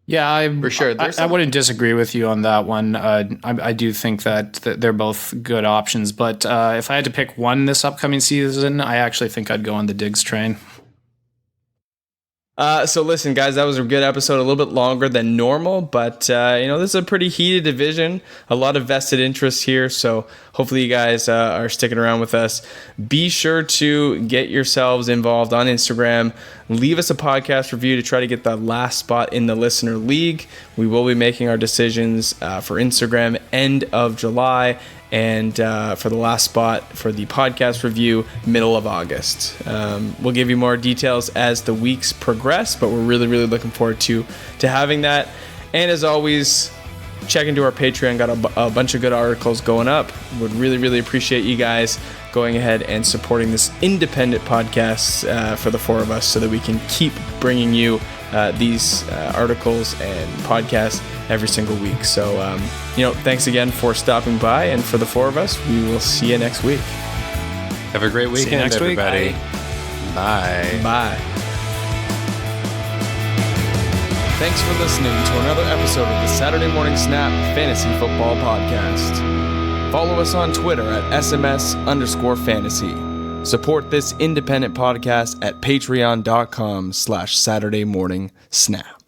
Yeah, for sure. I wouldn't disagree with you on that one. I do think that they're both good options. But if I had to pick one this upcoming season, I actually think I'd go on the Diggs train. So listen, guys, that was a good episode, a little bit longer than normal, but this is a pretty heated division, a lot of vested interests here, so hopefully you guys are sticking around with us. Be sure to get yourselves involved on Instagram. Leave us a podcast review to try to get the last spot in the listener league. We will be making our decisions for Instagram end of July, and for the last spot for the podcast review, middle of August. We'll give you more details as the weeks progress, but we're really, really looking forward to having that. And as always, check into our Patreon. Got a bunch of good articles going up. Would really, really appreciate you guys going ahead and supporting this independent podcast for the 4 of us so that we can keep bringing you these articles and podcasts every single week. So, thanks again for stopping by. And for the 4 of us, we will see you next week. Have a great weekend, everybody. Bye. Bye. Thanks for listening to another episode of the Saturday Morning Snap Fantasy Football Podcast. Follow us on Twitter at SMS_fantasy. Support this independent podcast at patreon.com/SaturdayMorningSnap.